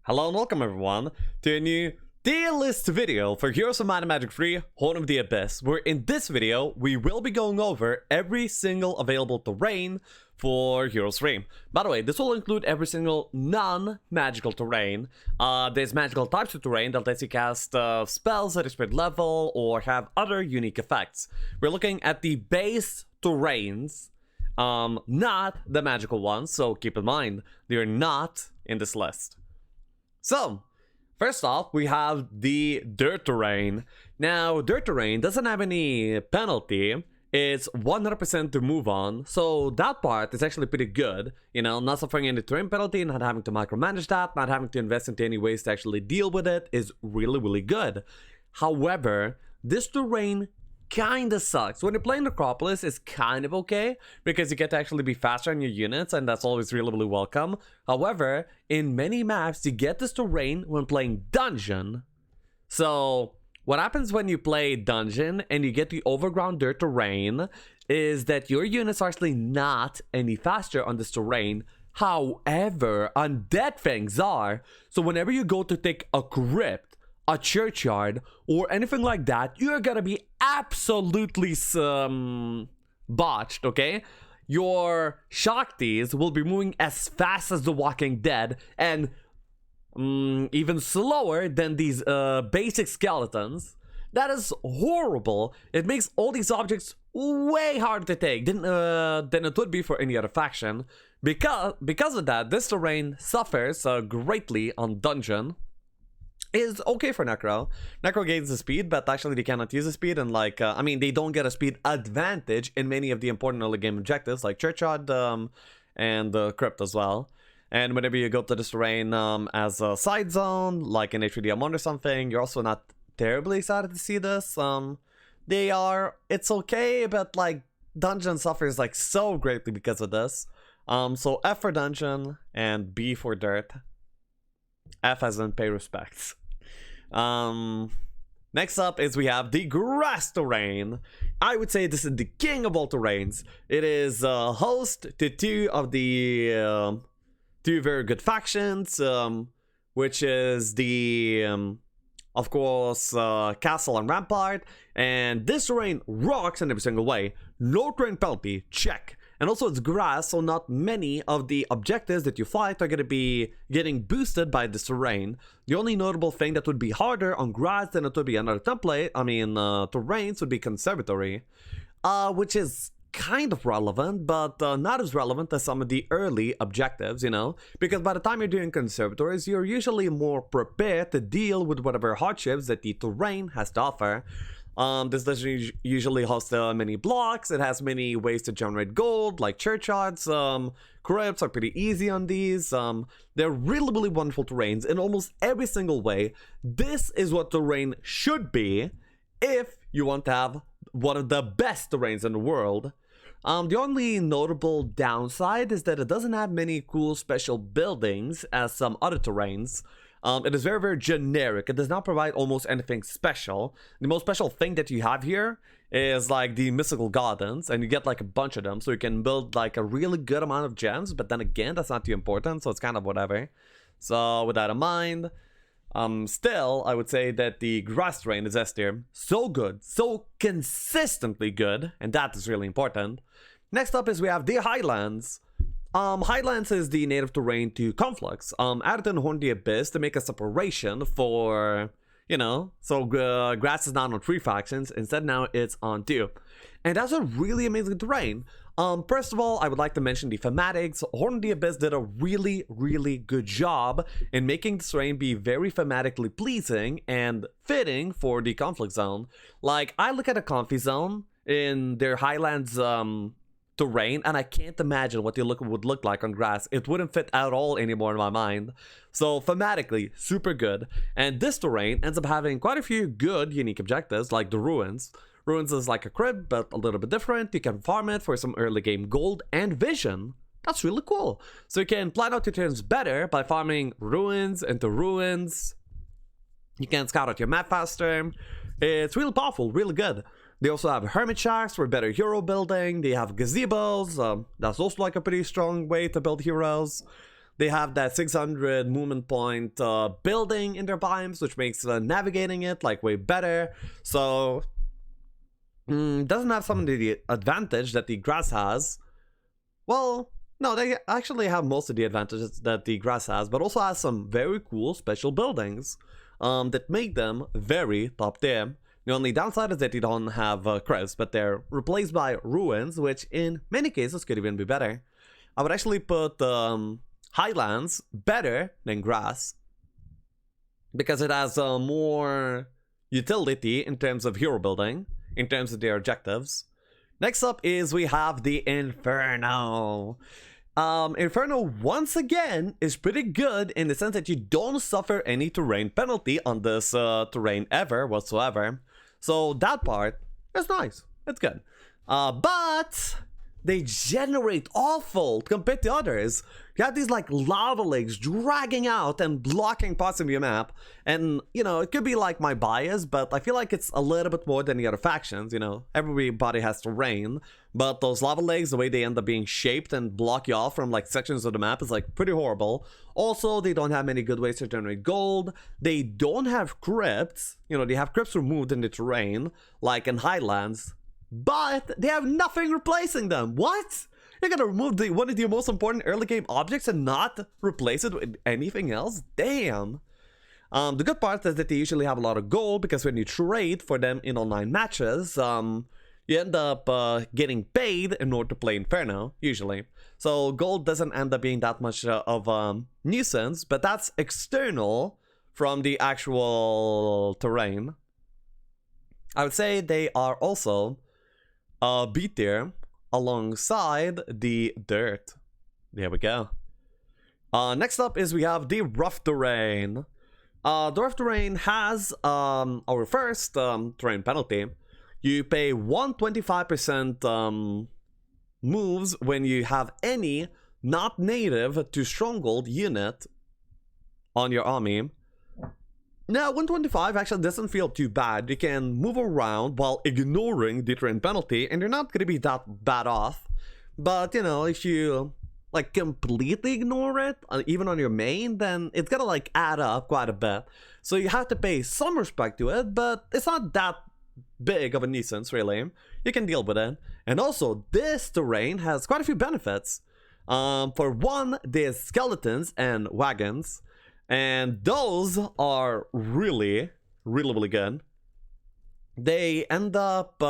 Hello and welcome everyone to a new tier list video for Heroes of Might and Magic 3 Horn of the Abyss, where in this video we will be going over every single available terrain for Heroes 3. By the way, this will include every single non-magical terrain. There's magical types of terrain that lets you cast spells at a spread level or have other unique effects. We're looking at the base terrains, not the magical ones, so keep in mind, they're not in this list. So, first off, we have the dirt terrain. Now, dirt terrain doesn't have any penalty. It's 100% to move on, so that part is actually pretty good. You know, not suffering any terrain penalty, not having to micromanage that, not having to invest into any ways to actually deal with it is really good. However, this terrain kinda sucks. When you're playing Necropolis, it's kind of okay because you get to actually be faster on your units, and that's always really welcome. However, in many maps, you get this terrain when playing Dungeon. So what happens when you play Dungeon and you get the overground dirt terrain is that your units are actually not any faster on this terrain. However, undead things are. So whenever you go to take a crypt, a churchyard, or anything like that, you're gonna be absolutely botched, okay? Your Shaktis will be moving as fast as the Walking Dead, and even slower than these basic skeletons. That is horrible. It makes all these objects way harder to take than it would be for any other faction. Because of that, this terrain suffers greatly on Dungeon. Is okay for Necro. Necro gains the speed, but actually they cannot use the speed, and like, I mean, they don't get a speed advantage in many of the important early game objectives, like Churchyard and Crypt as well. And whenever you go to this terrain as a side zone, like in H3DM1 or something, you're also not terribly excited to see this. It's okay, but like, Dungeon suffers like so greatly because of this. So F for Dungeon and B for Dirt. F as in pay respects. Next up is we have the grass terrain. I would say this is the king of all terrains. It is host to two of the two very good factions, which is the of course Castle and Rampart. And this terrain rocks in every single way. No terrain penalty, check. And also it's grass, so not many of the objectives that you fight are going to be getting boosted by this terrain. The only notable thing that would be harder on grass than it would be another template, terrains, would be Conservatory. Which is kind of relevant, but not as relevant as some of the early objectives, you know? Because by the time you're doing Conservatories, you're usually more prepared to deal with whatever hardships that the terrain has to offer. This doesn't usually host many blocks. It has many ways to generate gold, like churchyards. Crypts are pretty easy on these. They're really wonderful terrains in almost every single way. This is what terrain should be if you want to have one of the best terrains in the world. The only notable downside is that it doesn't have many cool special buildings as some other terrains. It is very generic. It does not provide almost anything special. The most special thing that you have here is like the mystical gardens, and you get like a bunch of them, so you can build like a really good amount of gems, but then again, that's not too important, so it's kind of whatever. So with that in mind, still, I would say that the grass terrain is S tier. So good, so consistently good, and that is really important. Next up is we have the Highlands. Highlands is the native terrain to Conflux. Added in Horn of the Abyss to make a separation for, you know, so grass is not on 3 factions, instead now it's on 2. And that's a really amazing terrain. First of all, I would like to mention the thematics. Horn of the Abyss did a really good job in making this terrain be very thematically pleasing and fitting for the conflict zone. Like, I look at a conflict zone in their Highlands terrain, and I can't imagine what they would look like on grass. It wouldn't fit at all anymore in my mind. So thematically, super good. And this terrain ends up having quite a few good unique objectives, like the Ruins. Ruins is like a crypt, but a little bit different. You can farm it for some early game gold and vision. That's really cool. So you can plan out your turns better by farming ruins into ruins. You can scout out your map faster. It's really powerful, really good. They also have hermit shacks for better hero building. They have gazebos. That's also like a pretty strong way to build heroes. They have that 600 movement point building in their biomes, which makes navigating it like way better. So doesn't have some of the advantage that the grass has. Well, no, they actually have most of the advantages that the grass has, but also has some very cool special buildings that make them very top tier. The only downside is that you don't have crests, but they're replaced by ruins, which in many cases could even be better. I would actually put Highlands better than grass because it has more utility in terms of hero building, in terms of their objectives. Next up is we have the Inferno. Inferno, once again, is pretty good in the sense that you don't suffer any terrain penalty on this terrain ever whatsoever. So that part is nice. It's good. But they generate awful compared to others. You have these like lava lakes dragging out and blocking parts of your map. And, you know, it could be like my bias, but I feel like it's a little bit more than the other factions, you know. Everybody has terrain. But those lava lakes, the way they end up being shaped and block you off from like sections of the map is like pretty horrible. Also, they don't have many good ways to generate gold. They don't have crypts. You know, they have crypts removed in the terrain, like in Highlands. But they have nothing replacing them. What? You're gonna remove one of the most important early game objects and not replace it with anything else? Damn. The good part is that they usually have a lot of gold because when you trade for them in online matches, you end up getting paid in order to play Inferno, usually. So gold doesn't end up being that much of a nuisance, but that's external from the actual terrain. I would say they are also B tier alongside the dirt. There we go. Next up is we have the rough terrain. The rough terrain has our first terrain penalty. You pay 125% moves when you have any not native to stronghold unit on your army. Now, 125 actually doesn't feel too bad. You can move around while ignoring the terrain penalty, and you're not going to be that bad off. But, you know, if you, like, completely ignore it, even on your main, then it's going to, like, add up quite a bit. So you have to pay some respect to it, but it's not that big of a nuisance, really. You can deal with it. And also, this terrain has quite a few benefits. For one, there's skeletons and wagons. And those are really, really, really good. They end up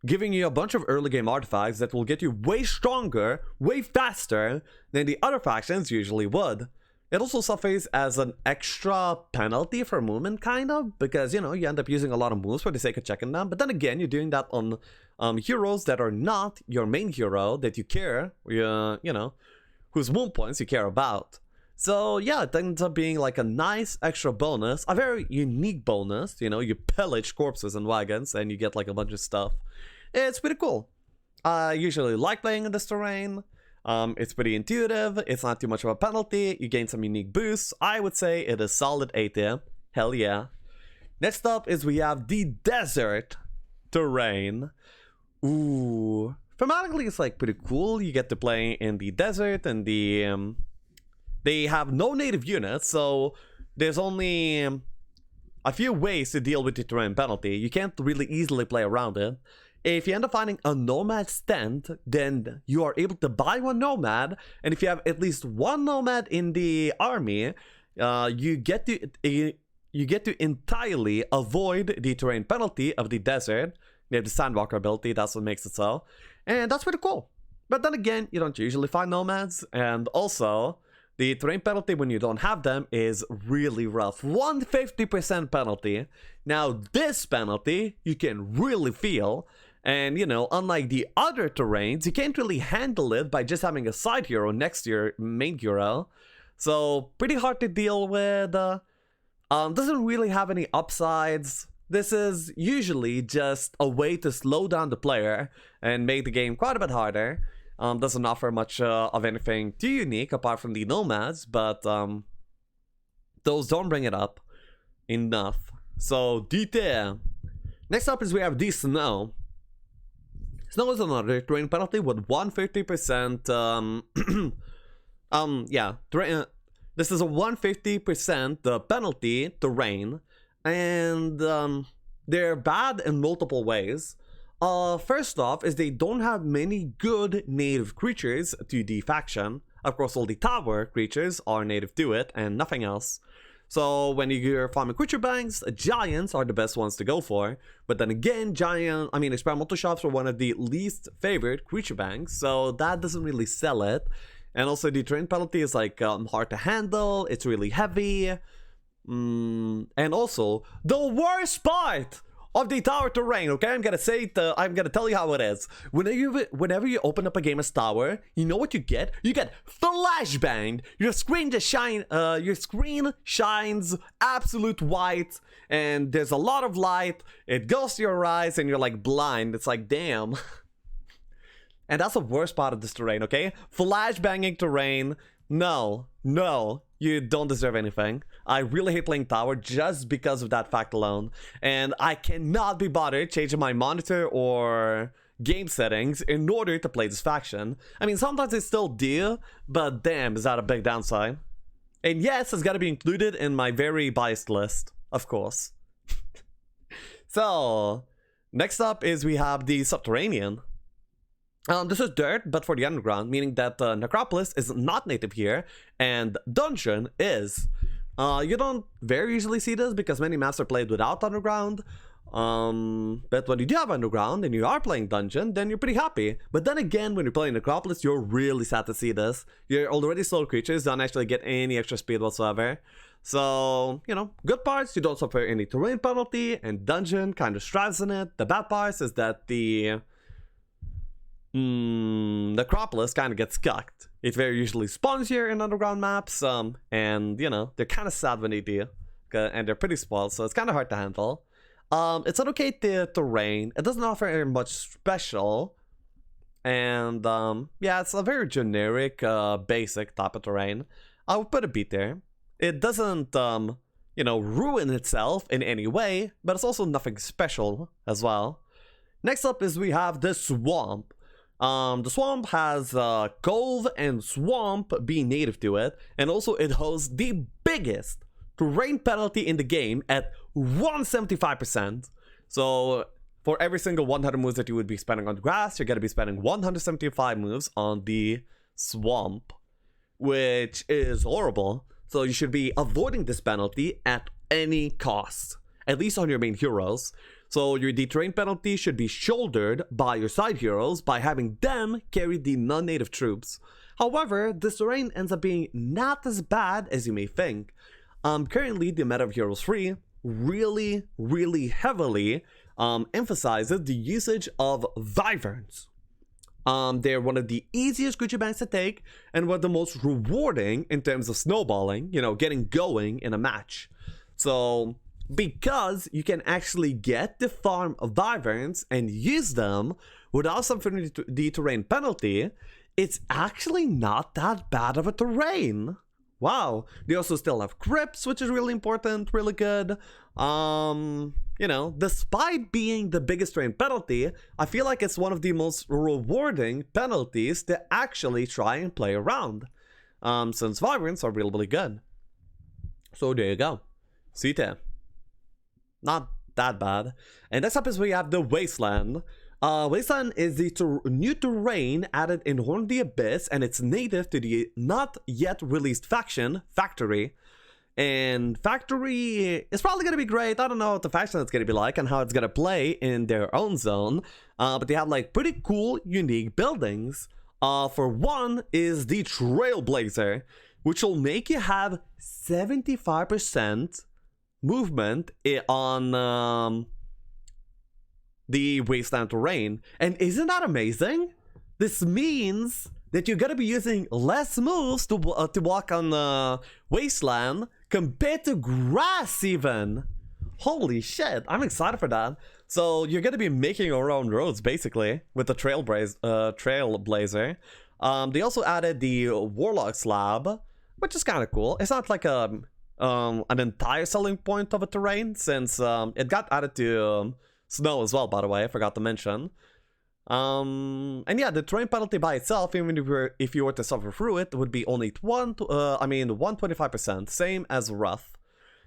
giving you a bunch of early game artifacts that will get you way stronger, way faster than the other factions usually would. It also suffers as an extra penalty for movement, kind of, because, you know, you end up using a lot of moves for the sake of checking them. But then again, you're doing that on heroes that are not your main hero that you care, you know, whose move points you care about. So yeah, it ends up being like a nice extra bonus, a very unique bonus. You know, you pillage corpses and wagons and you get like a bunch of stuff. It's pretty cool. I usually like playing in this terrain. It's pretty intuitive. It's not too much of a penalty. You gain some unique boosts. I would say it is solid A tier. Hell yeah. Next up is we have the desert terrain. Ooh. Thematically, it's like pretty cool. You get to play in the desert and the... They have no native units, so there's only a few ways to deal with the terrain penalty. You can't really easily play around it. If you end up finding a nomad stand, then you are able to buy one nomad, and if you have at least one nomad in the army, you get to entirely avoid the terrain penalty of the desert. You have the Sandwalker ability, that's what makes it so. And that's pretty cool. But then again, you don't usually find nomads, and also... the terrain penalty when you don't have them is really rough. 150% penalty. Now this penalty you can really feel, and you know, unlike the other terrains, you can't really handle it by just having a side hero next to your main hero. So pretty hard to deal with. Doesn't really have any upsides. This is usually just a way to slow down the player and make the game quite a bit harder. Doesn't offer much of anything too unique apart from the nomads, but those don't bring it up enough. So D tier. Next up is we have the snow. Snow is another terrain penalty with 150% Yeah, this is a 150% penalty to rain, and they're bad in multiple ways. First off is they don't have many good native creatures to the faction. Of course, all the tower creatures are native to it and nothing else. So when you're farming creature banks, giants are the best ones to go for. But then again, experimental shops are one of the least favorite creature banks, so that doesn't really sell it. And also the terrain penalty is like hard to handle, it's really heavy. And also, the worst part of the tower terrain, okay? I'm gonna tell you how it is. Whenever you open up a game as tower, you know what you get? You get flashbanged. Your screen shines absolute white, and there's a lot of light. It goes to your eyes, and you're like blind. It's like, damn. And that's the worst part of this terrain, okay? Flashbanging terrain. No, you don't deserve anything. I really hate playing tower just because of that fact alone. And I cannot be bothered changing my monitor or game settings in order to play this faction. I mean, sometimes I still do, but damn, is that a big downside. And yes, it's gotta be included in my very biased list, of course. So, next up is we have the Subterranean. This is dirt, but for the underground, meaning that Necropolis is not native here, and Dungeon is. You don't very usually see this because many maps are played without underground. But when you do have underground and you are playing Dungeon, then you're pretty happy. But then again, when you're playing Necropolis, you're really sad to see this. Your already slow creatures don't actually get any extra speed whatsoever. So, you know, good parts, you don't suffer any terrain penalty, and Dungeon kind of strives in it. The bad parts is that the Necropolis kind of gets cucked. It very usually spawns here in underground maps, and you know, they're kind of sad when they do, and they're pretty spoiled, so it's kind of hard to handle. It's an okay terrain. It doesn't offer much special, and yeah, it's a very generic, basic type of terrain. I would put a B there. It doesn't, you know, ruin itself in any way, but it's also nothing special as well. Next up is we have the Swamp. The Swamp has Cove and Swamp being native to it, and also it hosts the biggest terrain penalty in the game at 175%. So for every single 100 moves that you would be spending on grass, you're going to be spending 175 moves on the Swamp, which is horrible. So you should be avoiding this penalty at any cost, at least on your main heroes. So your terrain penalty should be shouldered by your side heroes by having them carry the non-native troops. However, this terrain ends up being not as bad as you may think. Currently, the meta of Heroes 3 really heavily emphasizes the usage of Wyverns. They're one of the easiest creature banks to take and one of the most rewarding in terms of snowballing, you know, getting going in a match. So because you can actually get the farm of Wyverns and use them without suffering the terrain penalty, it's actually not that bad of a terrain. Wow. They also still have crypts, which is really important, really good. You know, despite being the biggest terrain penalty, I feel like it's one of the most rewarding penalties to actually try and play around. Since Wyverns are really good. So there you go. C10. Not that bad. And next up is we have the Wasteland. Wasteland is the new terrain added in Horn of the Abyss, and it's native to the not yet released faction, Factory. And Factory is probably going to be great. I don't know what the faction is going to be like and how it's going to play in their own zone. But they have like pretty cool, unique buildings. For one is the Trailblazer, which will make you have 75% movement on the Wasteland terrain. And isn't that amazing? This means that you're gonna be using less moves to walk on Wasteland compared to grass even. Holy shit, I'm excited for that. So you're gonna be making your own roads basically with the Trailblazer. They also added the Warlock Slab, which is kind of cool. It's not like an entire selling point of a terrain, since it got added to snow as well, by the way, I forgot to mention. And yeah, the terrain penalty by itself, even if you were to suffer through it, would be only 125%, same as rough.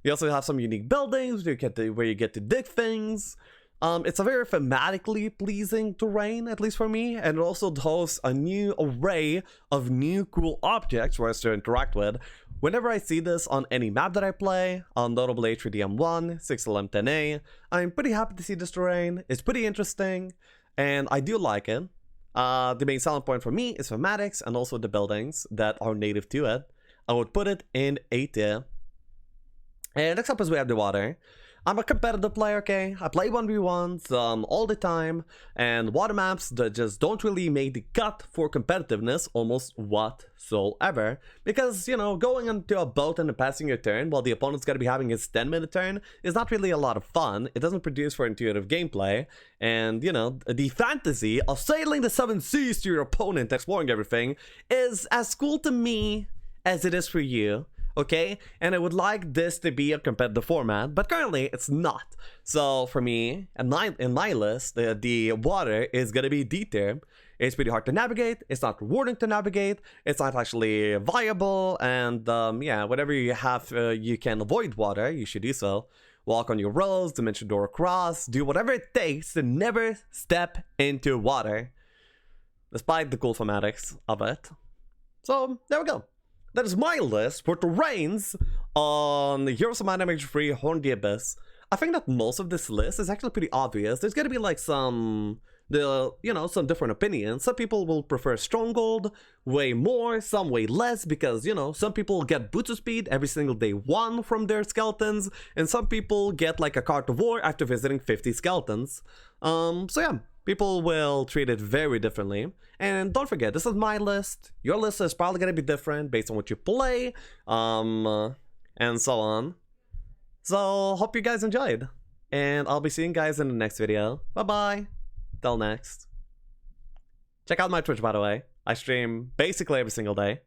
You also have some unique buildings where you get to dig things. It's a very thematically pleasing terrain, at least for me, and it also hosts a new array of new cool objects for us to interact with. Whenever I see this on any map that I play, on notably H3DM1, 6LM10A, I'm pretty happy to see this terrain. It's pretty interesting, and I do like it. The main selling point for me is thematics and also the buildings that are native to it. I would put it in A tier. And next up is we have the water. I'm a competitive player, okay? I play 1v1s all the time, and water maps that just don't really make the cut for competitiveness almost whatsoever. Because, you know, going into a boat and then passing your turn while the opponent's gonna be having his 10-minute turn is not really a lot of fun. It doesn't produce for intuitive gameplay, and, you know, the fantasy of sailing the 7 seas to your opponent, exploring everything, is as cool to me as it is for you. Okay, and I would like this to be a competitive format, but currently it's not. So for me, in my list, the water is gonna be D tier. It's pretty hard to navigate, it's not rewarding to navigate, it's not actually viable, and yeah, whenever you have, you can avoid water, you should do so. Walk on your roads, dimension door across, do whatever it takes to never step into water, despite the cool thematics of it. So there we go. That is my list for terrains on Heroes of Might and Magic 3 Horn the Abyss. I think that most of this list is actually pretty obvious. There's gonna be like some different opinions. Some people will prefer Stronghold way more, some way less, because, you know, some people get boots of speed every single day 1 from their skeletons, and some people get like a cart of war after visiting 50 skeletons. So yeah. People will treat it very differently. And don't forget, this is my list. Your list is probably going to be different based on what you play, and so on. So, hope you guys enjoyed. And I'll be seeing you guys in the next video. Bye-bye. Till next. Check out my Twitch, by the way. I stream basically every single day.